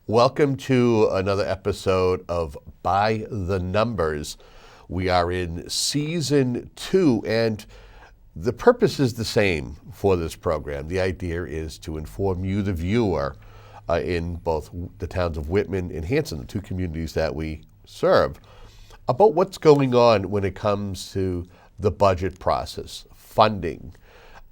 Welcome to another episode of By the Numbers. We are in season 2, and the purpose is the same for this program. The idea is to inform you, the viewer, in both the towns of Whitman and Hanson, the two communities that we serve, about what's going on when it comes to the budget process, funding.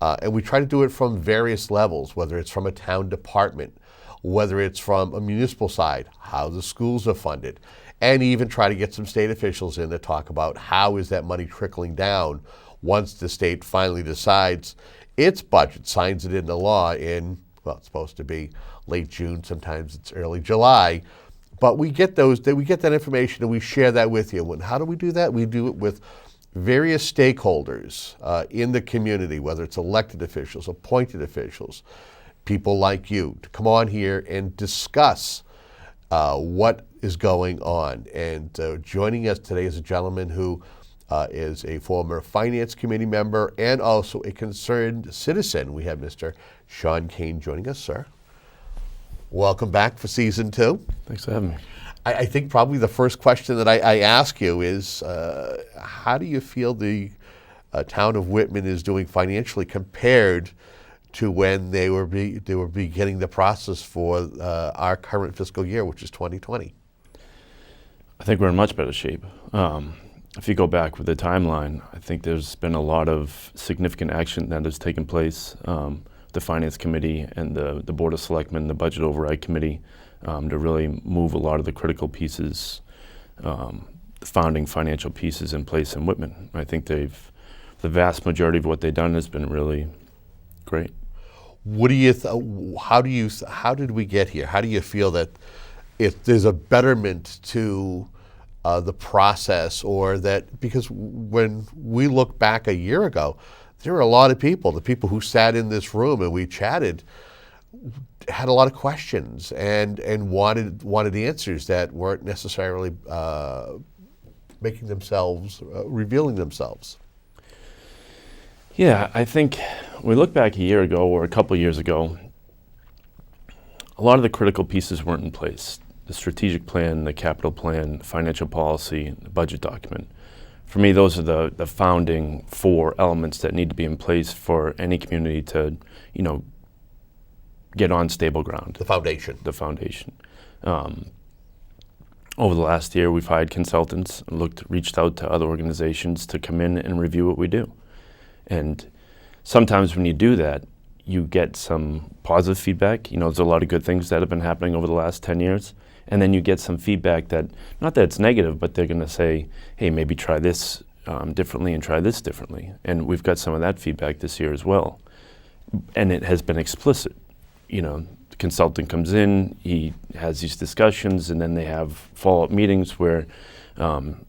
And we try to do it from various levels, whether it's from a town department, whether it's from a municipal side, how the schools are funded, and even try to get some state officials in to talk about how is that money trickling down once the state finally decides its budget, signs it into law in, well, it's supposed to be late June, sometimes it's early July, but we get that information and we share that with you. And how do we do that? We do it with various stakeholders in the community, whether it's elected officials, appointed officials, people like you, to come on here and discuss what is going on. And joining us today is a gentleman who is a former Finance Committee member and also a concerned citizen. We have Mr. Shawn Kain joining us, sir. Welcome back for season 2. Thanks for having me. I think probably the first question that I ask you is, how do you feel the town of Whitman is doing financially compared to when they were beginning the process for our current fiscal year, which is 2020? I think we're in much better shape. If you go back with the timeline, I think there's been a lot of significant action that has taken place. The Finance Committee and the Board of Selectmen, the Budget Override Committee, to really move a lot of the critical pieces, the founding financial pieces in place in Whitman. I think the vast majority of what they've done has been really great. What do you? How did we get here? How do you feel that if there's a betterment to the process, or that, because when we look back a year ago, there were a lot of people, the people who sat in this room and we chatted, had a lot of questions and wanted answers that weren't necessarily revealing themselves. Yeah, I think when we look back a year ago or a couple of years ago, a lot of the critical pieces weren't in place. The strategic plan, the capital plan, financial policy, the budget document. For me, those are the founding 4 elements that need to be in place for any community to, get on stable ground. The foundation. The foundation. Over the last year, we've hired consultants, reached out to other organizations to come in and review what we do. And sometimes when you do that, you get some positive feedback. There's a lot of good things that have been happening over the last 10 years. And then you get some feedback that, not that it's negative, but they're going to say, hey, maybe try this differently and try this differently. And we've got some of that feedback this year as well. And it has been explicit. The consultant comes in, he has these discussions, and then they have follow-up meetings where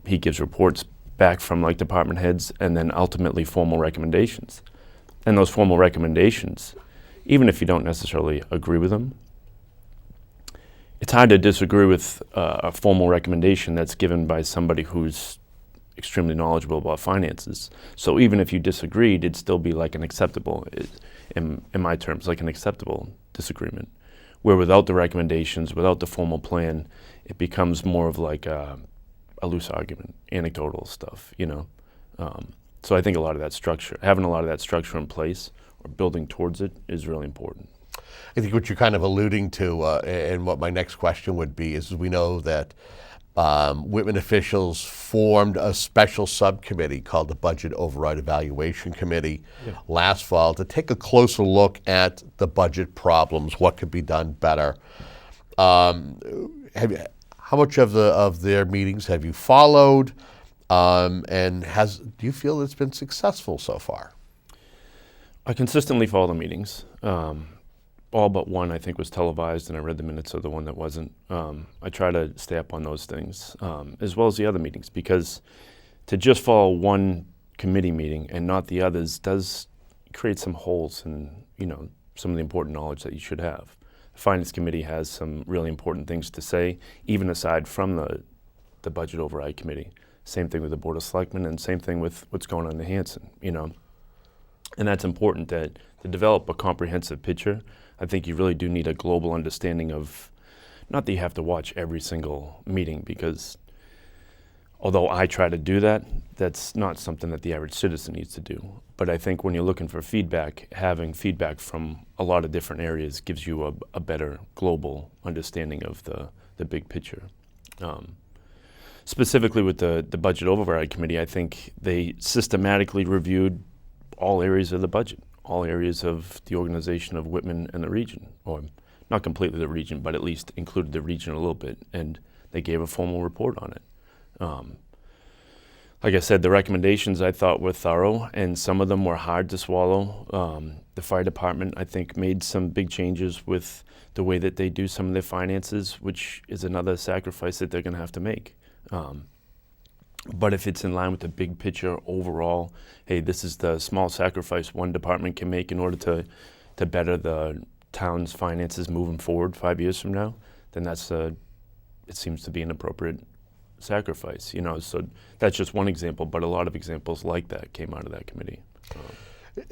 he gives reports back from department heads, and then ultimately formal recommendations. And those formal recommendations, even if you don't necessarily agree with them, it's hard to disagree with a formal recommendation that's given by somebody who's extremely knowledgeable about finances. So even if you disagreed, it'd still be an acceptable, in my terms, an acceptable disagreement. Where without the recommendations, without the formal plan, it becomes more of a loose argument, anecdotal stuff, So I think having a lot of that structure in place or building towards it is really important. I think what you're kind of alluding to, and what my next question would be, is we know that Whitman officials formed a special subcommittee called the Budget Override Evaluation Committee last fall to take a closer look at the budget problems, what could be done better. How much of their meetings have you followed, and do you feel it's been successful so far? I consistently follow the meetings. All but one, I think, was televised, and I read the minutes of the one that wasn't. I try to stay up on those things, as well as the other meetings, because to just follow one committee meeting and not the others does create some holes in, some of the important knowledge that you should have. The Finance Committee has some really important things to say, even aside from the Budget Override Committee. Same thing with the Board of Selectmen, and same thing with what's going on in Hanson, And that's important, that to develop a comprehensive picture, I think you really do need a global understanding of, not that you have to watch every single meeting, because although I try to do that, that's not something that the average citizen needs to do. But I think when you're looking for feedback, having feedback from a lot of different areas gives you a better global understanding of the big picture. Specifically with the Budget Override Committee, I think they systematically reviewed all areas of the budget, all areas of the organization of Whitman and the region, or not completely the region, but at least included the region a little bit, and they gave a formal report on it. Like I said, the recommendations I thought were thorough, and some of them were hard to swallow. The fire department, I think, made some big changes with the way that they do some of their finances, which is another sacrifice that they're going to have to make. But if it's in line with the big picture overall, hey, this is the small sacrifice one department can make in order to better the town's finances moving forward 5 years from now, then it seems to be an appropriate sacrifice. So that's just one example, but a lot of examples like that came out of that committee.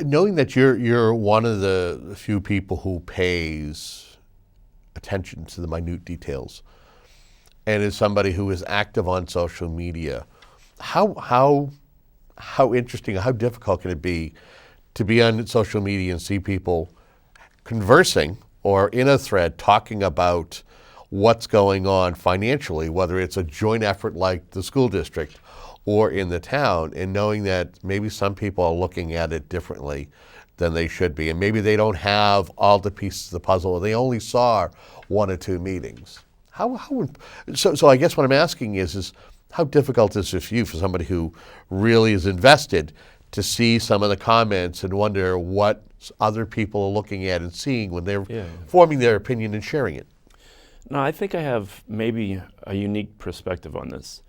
Knowing that you're one of the few people who pays attention to the minute details, and is somebody who is active on social media, how interesting, how difficult can it be to be on social media and see people conversing or in a thread talking about what's going on financially, whether it's a joint effort like the school district or in the town, and knowing that maybe some people are looking at it differently than they should be, and maybe they don't have all the pieces of the puzzle, or they only saw one or two meetings. So I guess what I'm asking is how difficult is it for you, for somebody who really is invested, to see some of the comments and wonder what other people are looking at and seeing when they're forming their opinion and sharing it? No, I think I have maybe a unique perspective on this.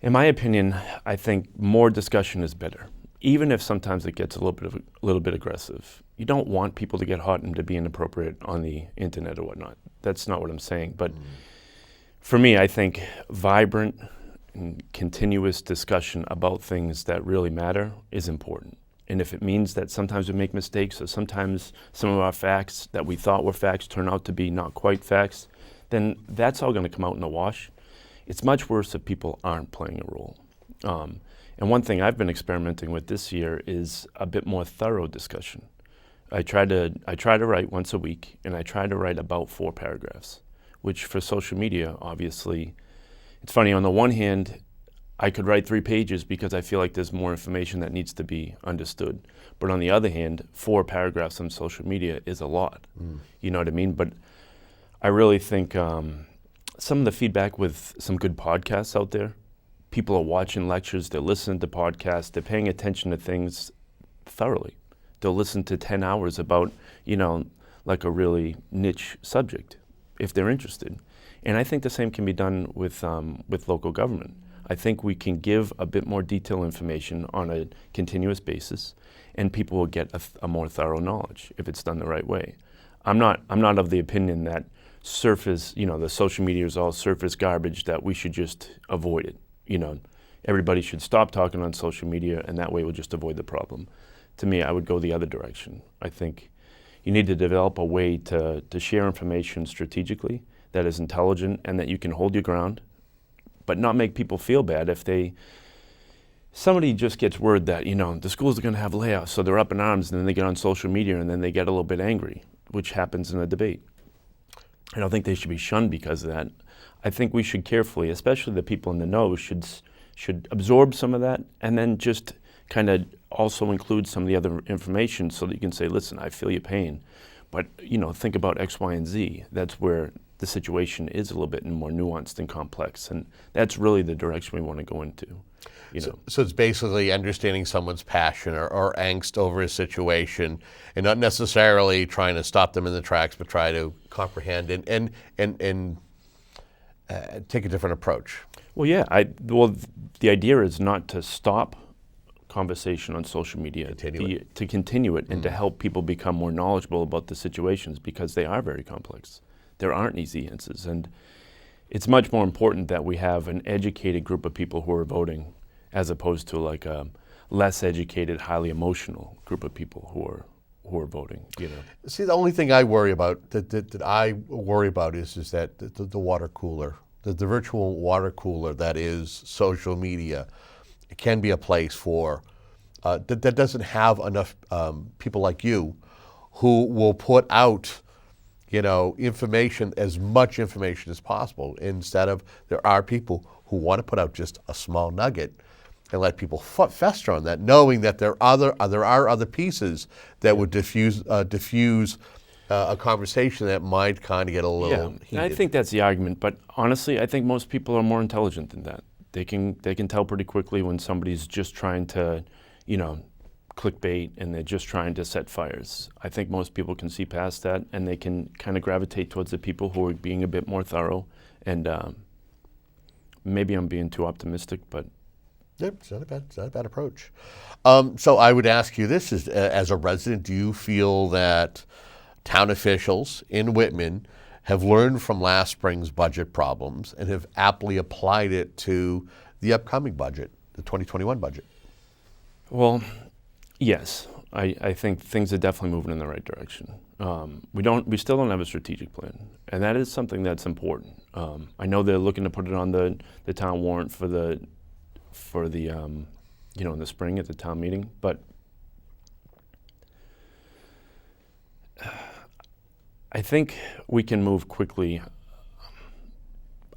In my opinion, I think more discussion is better, even if sometimes it gets a little bit aggressive. You don't want people to get hot and to be inappropriate on the internet or whatnot. That's not what I'm saying. But for me, I think vibrant and continuous discussion about things that really matter is important. And if it means that sometimes we make mistakes, or sometimes some of our facts that we thought were facts turn out to be not quite facts, then that's all going to come out in the wash. It's much worse if people aren't playing a role. And one thing I've been experimenting with this year is a bit more thorough discussion. I try to write once a week, and I try to write about 4 paragraphs, which for social media, obviously, it's funny. On the one hand, I could write 3 pages because I feel like there's more information that needs to be understood. But on the other hand, 4 paragraphs on social media is a lot. You know what I mean? But I really think some of the feedback with some good podcasts out there, people are watching lectures, they're listening to podcasts, they're paying attention to things thoroughly. They'll listen to 10 hours about, like a really niche subject, if they're interested. And I think the same can be done with local government. I think we can give a bit more detailed information on a continuous basis, and people will get a more thorough knowledge if it's done the right way. I'm not of the opinion that surface, the social media is all surface garbage, that we should just avoid it. Everybody should stop talking on social media, and that way we'll just avoid the problem. To me, I would go the other direction. I think you need to develop a way to share information strategically that is intelligent and that you can hold your ground, but not make people feel bad if somebody just gets word that, the schools are going to have layoffs, so they're up in arms, and then they get on social media and then they get a little bit angry, which happens in a debate. I don't think they should be shunned because of that. I think we should carefully, especially the people in the know, should absorb some of that, and then just kind of also include some of the other information so that you can say, listen, I feel your pain, but think about X, Y, and Z. That's where the situation is a little bit more nuanced and complex, and that's really the direction we want to go into. So it's basically understanding someone's passion or angst over a situation, and not necessarily trying to stop them in the tracks, but try to comprehend and take a different approach. Well, yeah. The idea is not to stop conversation on social media, to continue it, and to help people become more knowledgeable about the situations, because they are very complex. There aren't easy answers, and it's much more important that we have an educated group of people who are voting, as opposed to like a less educated, highly emotional group of people who are voting. See, the only thing I worry about is that the water cooler, the virtual water cooler that is social media, it can be a place for that doesn't have enough people like you who will put out information, as much information as possible, instead of, there are people who want to put out just a small nugget and let people fester on that, knowing that there are other pieces that would diffuse a conversation that might kind of get a little heated. And I think that's the argument, but honestly, I think most people are more intelligent than that. They can tell pretty quickly when somebody's just trying to, clickbait, and they're just trying to set fires. I think most people can see past that, and they can kind of gravitate towards the people who are being a bit more thorough. And maybe I'm being too optimistic, but yep, it's not a bad approach. So I would ask you this: as a resident, do you feel that town officials in Whitman have learned from last spring's budget problems and have aptly applied it to the upcoming budget, the 2021 budget? Well, yes. I think things are definitely moving in the right direction. We still don't have a strategic plan, and that is something that's important. I know they're looking to put it on the town warrant for the in the spring at the town meeting, but I think we can move quickly.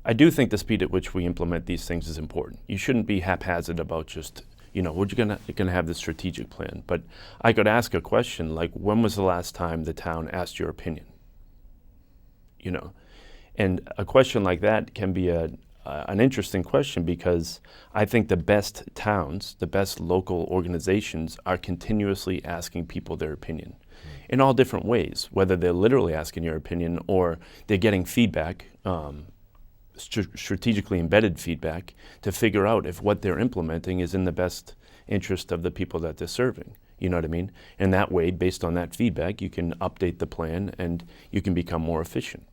I do think the speed at which we implement these things is important. You shouldn't be haphazard about just, we're gonna have this strategic plan. But I could ask a question like, when was the last time the town asked your opinion? And a question like that can be an interesting question, because I think the best towns, the best local organizations are continuously asking people their opinion in all different ways, whether they're literally asking your opinion or they're getting feedback, strategically embedded feedback, to figure out if what they're implementing is in the best interest of the people that they're serving. You know what I mean? And that way, based on that feedback, you can update the plan and you can become more efficient.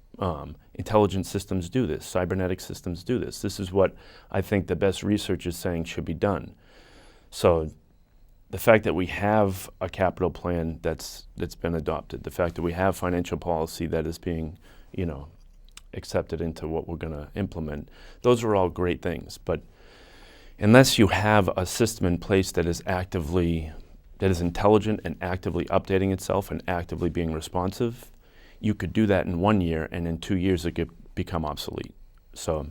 Intelligent systems do this. Cybernetic systems do this. This is what I think the best research is saying should be done. So the fact that we have a capital plan that's been adopted, the fact that we have financial policy that is being, accepted into what we're going to implement, those are all great things. But unless you have a system in place that is intelligent and actively updating itself and actively being responsive, you could do that in 1 year, and in 2 years it could become obsolete. So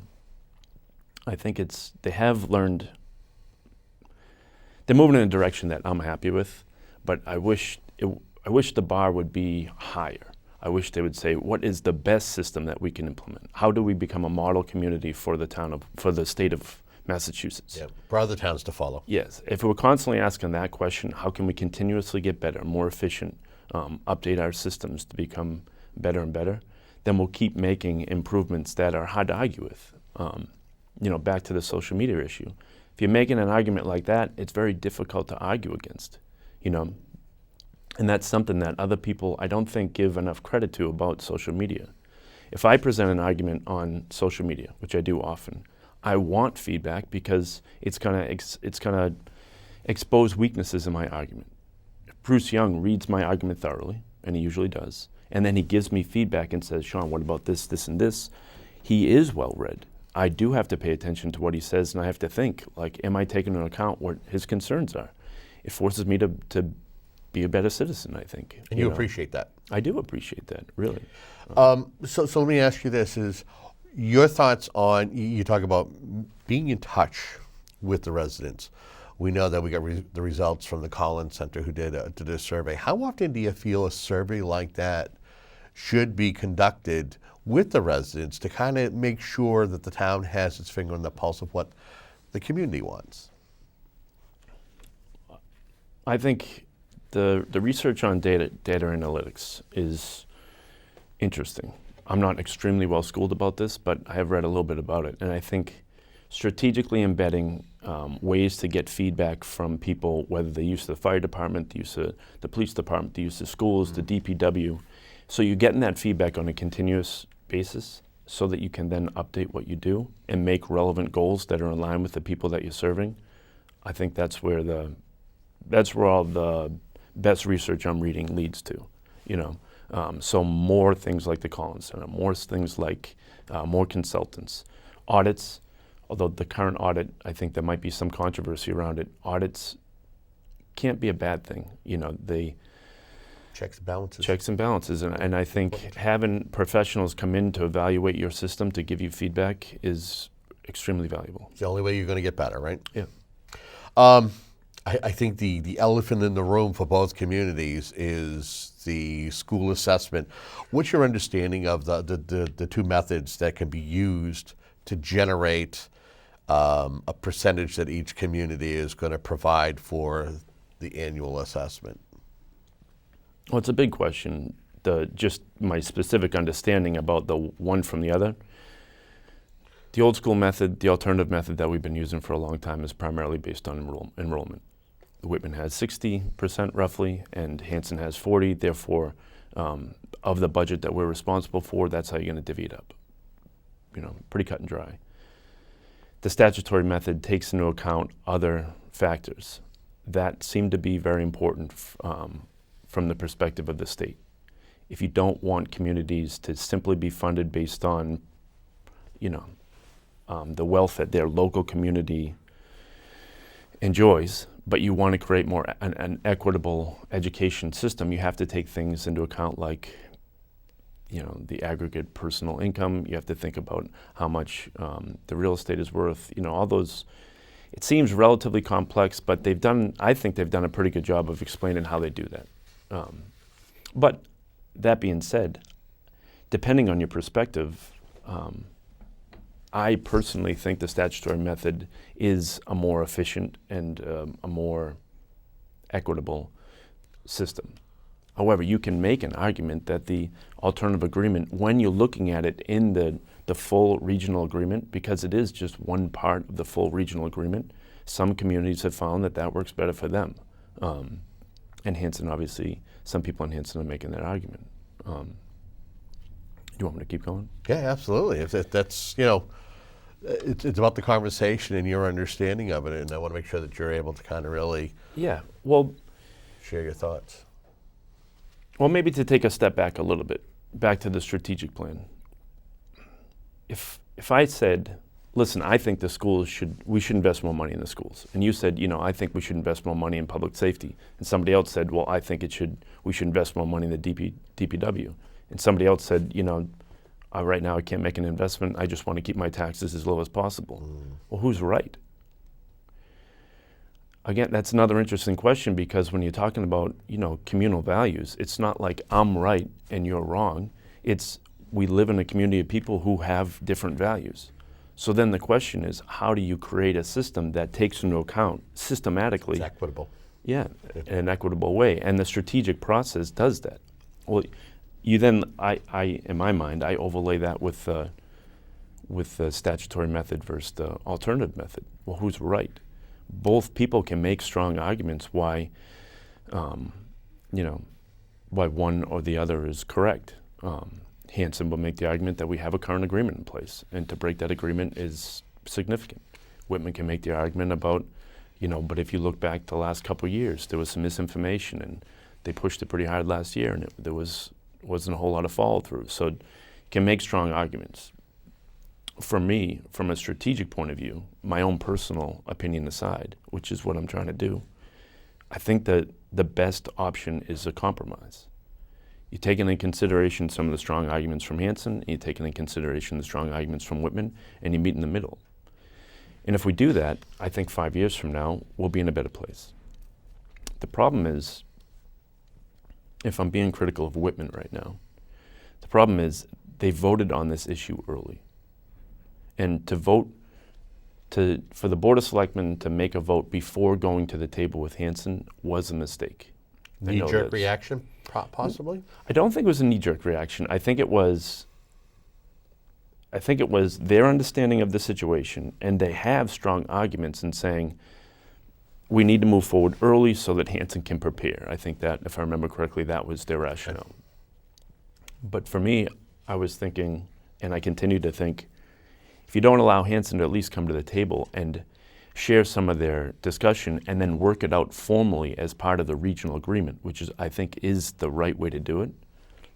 I think they have learned. They're moving in a direction that I'm happy with, but I wish the bar would be higher. I wish they would say, what is the best system that we can implement? How do we become a model community for the state of Massachusetts? Yeah, for other towns to follow. Yes. If we're constantly asking that question, how can we continuously get better, more efficient, update our systems to become better and better, then we'll keep making improvements that are hard to argue with. Back to the social media issue. If you're making an argument like that, it's very difficult to argue against, And that's something that other people, I don't think, give enough credit to about social media. If I present an argument on social media, which I do often, I want feedback because it's gonna expose weaknesses in my argument. If Bruce Young reads my argument thoroughly, and he usually does, and then he gives me feedback and says, Shawn, what about this, this, and this? He is well-read. I do have to pay attention to what he says, and I have to think, am I taking into account what his concerns are? It forces me to be a better citizen, I think. And you appreciate that? I do appreciate that, really. So let me ask you this, is your thoughts on, you talk about being in touch with the residents. We know that we got the results from the Collins Center who did a survey. How often do you feel a survey like that should be conducted with the residents to kind of make sure that the town has its finger on the pulse of what the community wants? I think the research on data analytics is interesting. I'm not extremely well schooled about this, but I have read a little bit about it. And I think strategically embedding ways to get feedback from people, whether they use the fire department, the use of the police department, the use of schools, the DPW. So you're getting that feedback on a continuous basis so that you can then update what you do and make relevant goals that are in line with the people that you're serving. I think that's where all the best research I'm reading leads to, you know. So more things like the Collins Center, more things like more consultants. Audits, although the current audit, I think there might be some controversy around it. Audits can't be a bad thing. You know, they Checks and balances. Checks and balances. And I think having professionals come in to evaluate your system to give you feedback is extremely valuable. It's the only way you're going to get better, right? Yeah. I think the elephant in the room for both communities is the school assessment. What's your understanding of the two methods that can be used to generate a percentage that each community is going to provide for the annual assessment? Well, it's a big question. Just my specific understanding about the one from the other. The old school method, the alternative method that we've been using for a long time is primarily based on enrollment. Whitman has 60% roughly, and Hanson has 40. Therefore, of the budget that we're responsible for, that's how you're going to divvy it up. You know, pretty cut and dry. The statutory method takes into account other factors that seem to be very important from the perspective of the state. If you don't want communities to simply be funded based on, you know, the wealth that their local community enjoys, but you want to create more an equitable education system, you have to take things into account like, you know, the aggregate personal income. You have to think about how much the real estate is worth. You know, all those. It seems relatively complex, but I think they've done a pretty good job of explaining how they do that. But that being said, depending on your perspective, I personally think the statutory method is a more efficient and a more equitable system. However, you can make an argument that the alternative agreement, when you're looking at it in the full regional agreement, because it is just one part of the full regional agreement, some communities have found that works better for them. And Hanson, obviously, some people in Hanson are making that argument. Do you want me to keep going? Yeah, absolutely. If that's, you know, it's about the conversation and your understanding of it, and I want to make sure that you're able to kind of really share your thoughts. Well, maybe to take a step back a little bit, back to the strategic plan. If I said, listen, I think we should invest more money in the schools, and you said, you know, I think we should invest more money in public safety, and somebody else said, well, I think we should invest more money in the DPW, and somebody else said, you know, right now I can't make an investment, I just want to keep my taxes as low as possible. Well, who's right? Again, that's another interesting question, because when you're talking about, you know, communal values, it's not like I'm right and you're wrong. It's we live in a community of people who have different values. So then the question is, how do you create a system that takes into account systematically? It's equitable. Yeah, in an equitable way. And the strategic process does that. Well, you then, in my mind, I overlay that with the statutory method versus the alternative method. Well, who's right? Both people can make strong arguments why, you know, why one or the other is correct. Hanson will make the argument that we have a current agreement in place, and to break that agreement is significant. Whitman can make the argument about, you know, but if you look back the last couple of years, there was some misinformation, and they pushed it pretty hard last year, and there wasn't a whole lot of follow through. So, you can make strong arguments. For me, from a strategic point of view, my own personal opinion aside, which is what I'm trying to do, I think that the best option is a compromise. You're taking into consideration some of the strong arguments from Hanson, you're taking into consideration the strong arguments from Whitman, and you meet in the middle. And if we do that, I think 5 years from now, we'll be in a better place. The problem is, if I'm being critical of Whitman right now, problem is they voted on this issue early. And for the Board of Selectmen to make a vote before going to the table with Hanson was a mistake. Knee-jerk reaction, possibly? I don't think it was a knee-jerk reaction. I think it was their understanding of the situation, and they have strong arguments in saying we need to move forward early so that Hanson can prepare. I think that, if I remember correctly, that was their rationale. But for me, I was thinking, and I continue to think, if you don't allow Hanson to at least come to the table and share some of their discussion and then work it out formally as part of the regional agreement, which I think is the right way to do it,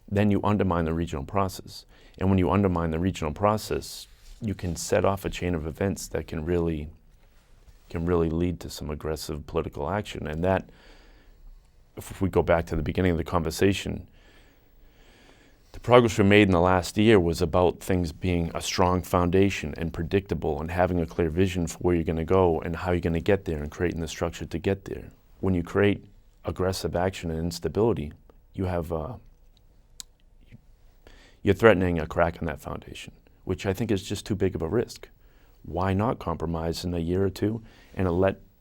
then you undermine the regional process. And when you undermine the regional process, you can set off a chain of events that can really lead to some aggressive political action. And that, if we go back to the beginning of the conversation, the progress we made in the last year was about things being a strong foundation and predictable and having a clear vision for where you're going to go and how you're going to get there and creating the structure to get there. When you create aggressive action and instability, you're threatening a crack in that foundation, which I think is just too big of a risk. Why not compromise in a year or two and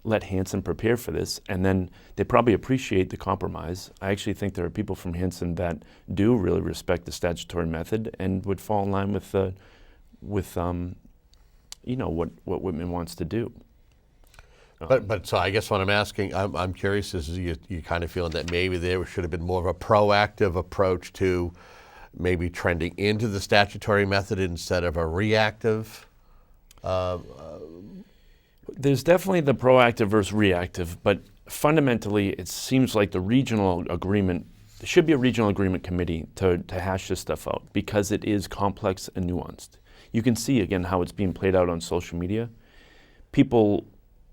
let Hanson prepare for this? And then they probably appreciate the compromise. I actually think there are people from Hanson that do really respect the statutory method and would fall in line with what Whitman wants to do. But so I guess what I'm asking, I'm curious, is you kind of feeling that maybe there should have been more of a proactive approach to maybe trending into the statutory method instead of a reactive? There's definitely the proactive versus reactive, but fundamentally it seems like the regional agreement, there should be a regional agreement committee to hash this stuff out because it is complex and nuanced. You can see again how it's being played out on social media. People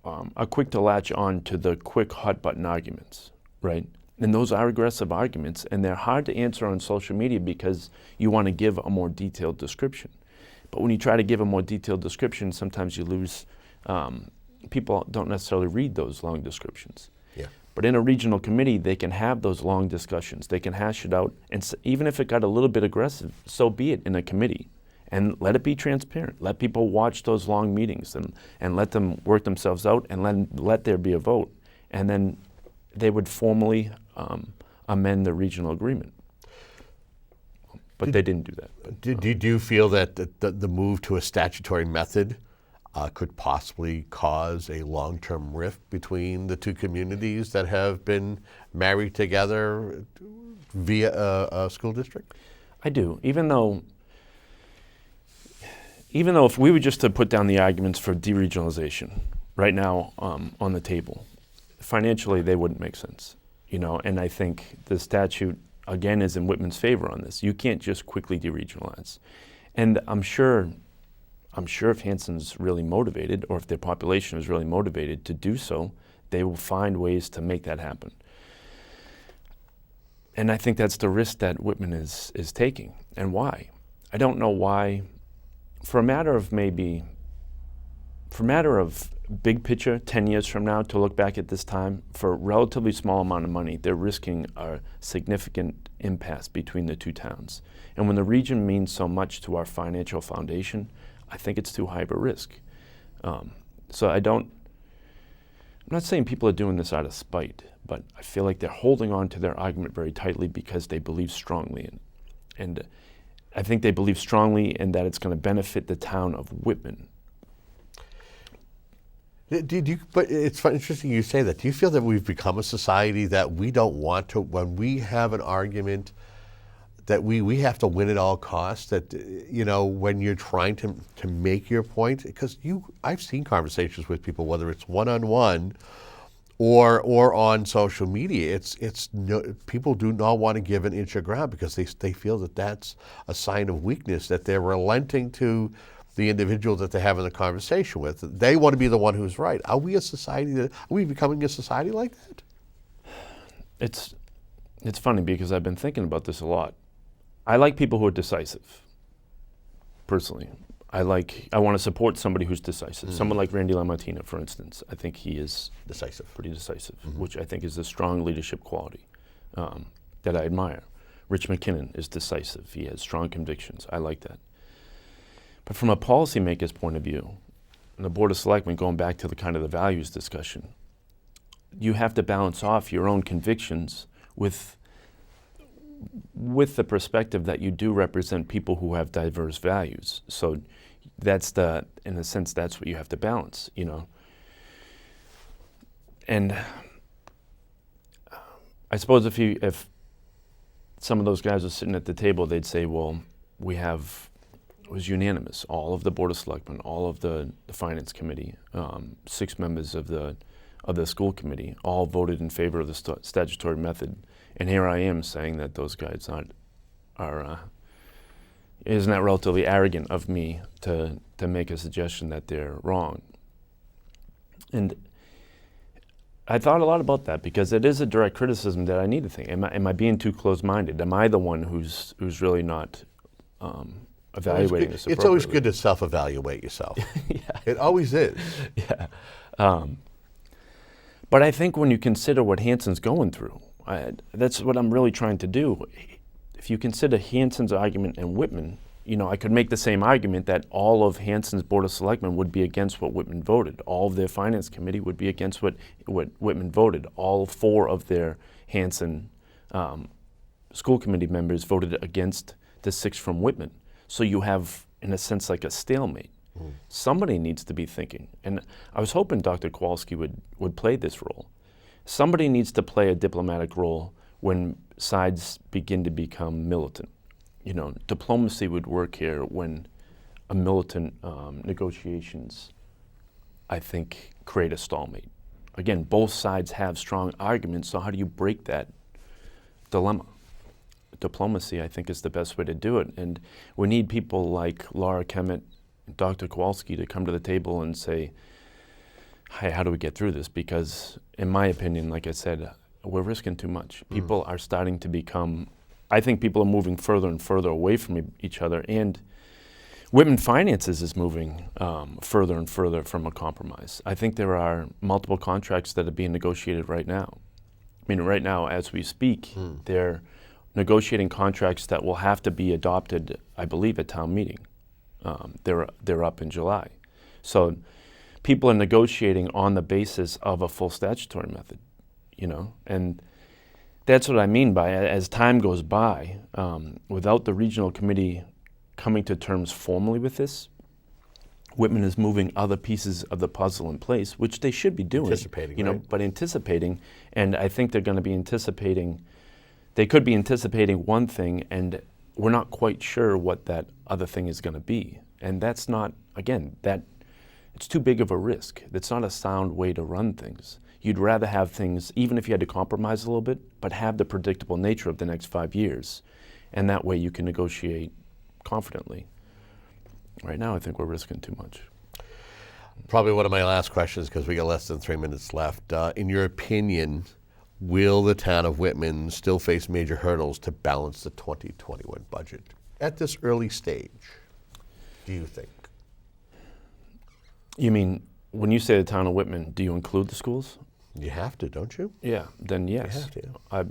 are quick to latch on to the quick hot button arguments, right? And those are aggressive arguments, and they're hard to answer on social media because you want to give a more detailed description. But when you try to give a more detailed description, sometimes you lose, people don't necessarily read those long descriptions. Yeah. But in a regional committee, they can have those long discussions. They can hash it out, and even if it got a little bit aggressive, so be it in a committee. And let it be transparent. Let people watch those long meetings and let them work themselves out and let there be a vote. And then they would formally amend the regional agreement. But they didn't do that. Do you feel that the move to a statutory method could possibly cause a long-term rift between the two communities that have been married together via a school district? I do, even though if we were just to put down the arguments for deregionalization right now on the table, financially they wouldn't make sense, and I think the statute again is in Whitman's favor on this. You can't just quickly deregionalize. And I'm sure if Hanson's really motivated, or if their population is really motivated to do so, they will find ways to make that happen. And I think that's the risk that Whitman is taking. And why? I don't know why. For a matter of big picture, 10 years from now, to look back at this time, for a relatively small amount of money, they're risking a significant impasse between the two towns. And when the region means so much to our financial foundation, I think it's too high of a risk. So I'm not saying people are doing this out of spite, but I feel like they're holding on to their argument very tightly because they believe strongly in it. And I think they believe strongly in that it's going to benefit the town of Whitman. But it's interesting you say that. Do you feel that we've become a society that we don't want to, when we have an argument, that we have to win at all costs? That, when you're trying to make your point, because I've seen conversations with people, whether it's one-on-one or on social media, people do not want to give an inch of ground because they feel that that's a sign of weakness, that they're relenting to the individual that they're having the conversation with. They want to be the one who's right. Are we becoming a society like that? It's funny because I've been thinking about this a lot. I like people who are decisive, personally. I want to support somebody who's decisive. Mm-hmm. Someone like Randy LaMartina, for instance. I think he is pretty decisive, mm-hmm. which I think is a strong leadership quality that I admire. Rich McKinnon is decisive. He has strong convictions. I like that. But from a policymaker's point of view, and the Board of Selectmen, going back to the kind of the values discussion, you have to balance off your own convictions with the perspective that you do represent people who have diverse values. So that's in a sense, that's what you have to balance, you know. And I suppose if some of those guys are sitting at the table, they'd say, well, it was unanimous. All of the Board of Selectmen, all of the Finance Committee, 6 members of the school committee, all voted in favor of the statutory method. And here I am saying that those guys isn't that relatively arrogant of me to make a suggestion that they're wrong? And I thought a lot about that because it is a direct criticism that I need to think. Am I being too close-minded? Am I the one who's really not evaluating this appropriately? It's always good to self-evaluate yourself. Yeah. It always is. Yeah. But I think when you consider what Hanson's going through, that's what I'm really trying to do. If you consider Hanson's argument and Whitman, you know, I could make the same argument that all of Hanson's Board of Selectmen would be against what Whitman voted. All of their Finance Committee would be against what Whitman voted. All 4 of their Hanson school committee members voted against the 6 from Whitman. So you have, in a sense, like a stalemate. Somebody needs to be thinking. And I was hoping Dr. Kowalski would play this role. Somebody needs to play a diplomatic role when sides begin to become militant. You know, diplomacy would work here when a militant negotiations, I think, create a stalemate. Again, both sides have strong arguments, so how do you break that dilemma? Diplomacy, I think, is the best way to do it. And we need people like Laura Kemet, Dr. Kowalski to come to the table and say, hey, how do we get through this? Because in my opinion, like I said, we're risking too much. People are starting to become, I think people are moving further and further away from each other, and Whitman Finances is moving further and further from a compromise. I think there are multiple contracts that are being negotiated right now. I mean, right now, as we speak, they're negotiating contracts that will have to be adopted, I believe, at town meeting. They're up in July. So people are negotiating on the basis of a full statutory method, you know, and that's what I mean by, as time goes by, without the regional committee coming to terms formally with this, Whitman is moving other pieces of the puzzle in place, which they should be doing. Anticipating, you know, right? but anticipating, and I think they're going to be anticipating, they could be anticipating one thing, and we're not quite sure what that other thing is going to be. And that's not, again, it's too big of a risk. That's not a sound way to run things. You'd rather have things, even if you had to compromise a little bit, but have the predictable nature of the next 5 years. And that way you can negotiate confidently. Right now, I think we're risking too much. Probably one of my last questions, because we got less than 3 minutes left. In your opinion, will the town of Whitman still face major hurdles to balance the 2021 budget at this early stage, do you think? You mean, when you say the town of Whitman, do you include the schools? You have to, don't you? Yeah, then yes. You have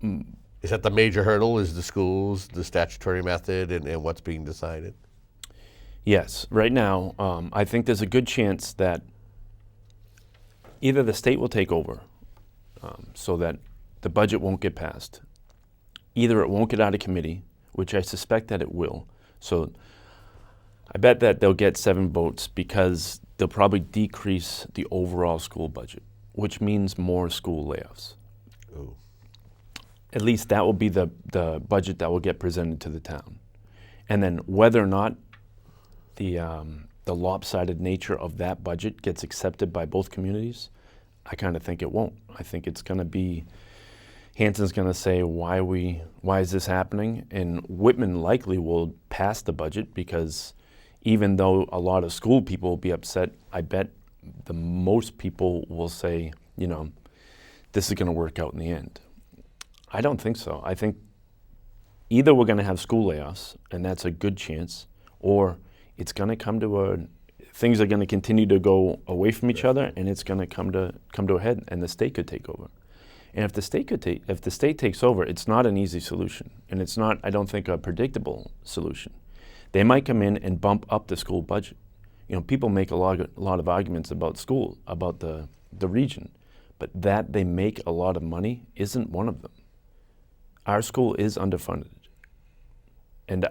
to. Is that the major hurdle, is the schools, the statutory method, and what's being decided? Yes. Right now, I think there's a good chance that either the state will take over so that the budget won't get passed. Either it won't get out of committee, which I suspect that it will. So I bet that they'll get 7 votes because they'll probably decrease the overall school budget, which means more school layoffs. Ooh. At least that will be the budget that will get presented to the town. And then whether or not the lopsided nature of that budget gets accepted by both communities, I kind of think it won't. I think it's going to be, Hanson's going to say, why is this happening? And Whitman likely will pass the budget because even though a lot of school people will be upset, I bet the most people will say, you know, this is going to work out in the end. I don't think so. I think either we're going to have school layoffs, and that's a good chance, or it's going to come to things are going to continue to go away from each other, and it's going to come to a head, and the state could take over. And if the state takes over, it's not an easy solution, and it's not, I don't think, a predictable solution. They might come in and bump up the school budget. You know, people make a lot of arguments about school, about the region, but that they make a lot of money isn't one of them. Our school is underfunded. And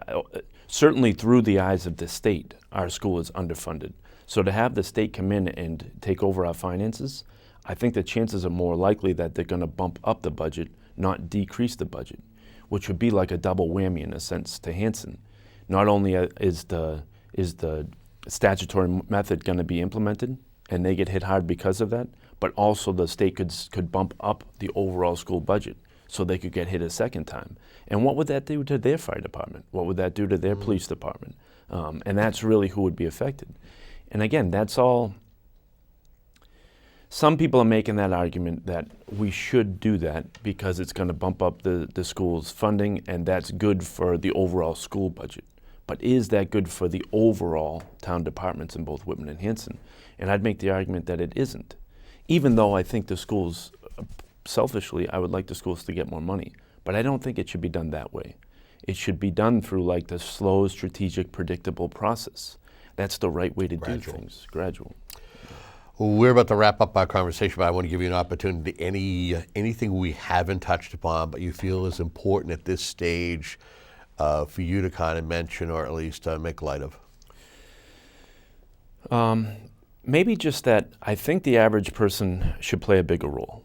certainly through the eyes of the state, our school is underfunded. So to have the state come in and take over our finances, I think the chances are more likely that they're going to bump up the budget, not decrease the budget, which would be like a double whammy in a sense to Hanson. Not only is the statutory method going to be implemented and they get hit hard because of that, but also the state could bump up the overall school budget so they could get hit a second time. And what would that do to their fire department? What would that do to their police department? And that's really who would be affected. And again, that's all. Some people are making that argument that we should do that because it's going to bump up the school's funding and that's good for the overall school budget. But is that good for the overall town departments in both Whitman and Hanson? And I'd make the argument that it isn't. Even though I think the schools, selfishly, I would like the schools to get more money. But I don't think it should be done that way. It should be done through like the slow, strategic, predictable process. That's the right way to do things, gradual. We're about to wrap up our conversation, but I want to give you an opportunity. Anything we haven't touched upon, but you feel is important at this stage for you to kind of mention or at least make light of? Maybe just that I think the average person should play a bigger role.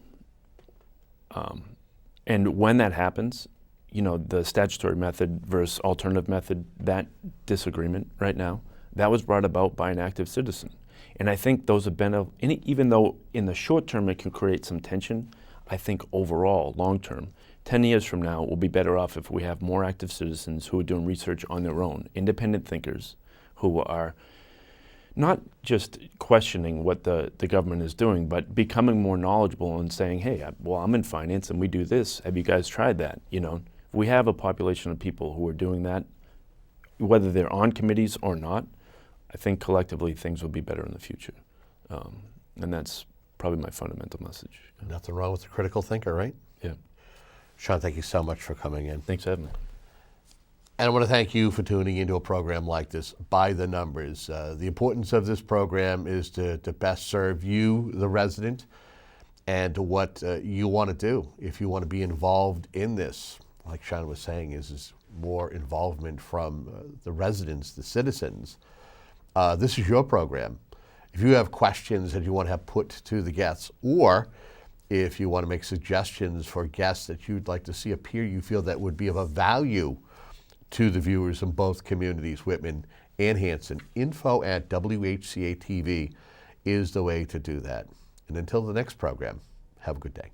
And when that happens, you know, the statutory method versus alternative method, that disagreement right now, that was brought about by an active citizen. And I think those have been, even though in the short term it can create some tension, I think overall, long term, 10 years from now, we'll be better off if we have more active citizens who are doing research on their own, independent thinkers who are not just questioning what the government is doing, but becoming more knowledgeable and saying, hey, well, I'm in finance and we do this. Have you guys tried that? You know, if we have a population of people who are doing that, whether they're on committees or not, I think collectively things will be better in the future. And that's probably my fundamental message. Nothing wrong with a critical thinker, right? Yeah. Shawn, thank you so much for coming in. Thanks for having me. And I want to thank you for tuning into a program like this, By the Numbers. The importance of this program is to best serve you, the resident, and what you want to do. If you want to be involved in this, like Shawn was saying, is more involvement from the residents, the citizens. This is your program. If you have questions that you want to have put to the guests, or if you want to make suggestions for guests that you'd like to see appear, you feel that would be of a value to the viewers in both communities, Whitman and Hanson, info@WHCA TV is the way to do that. And until the next program, have a good day.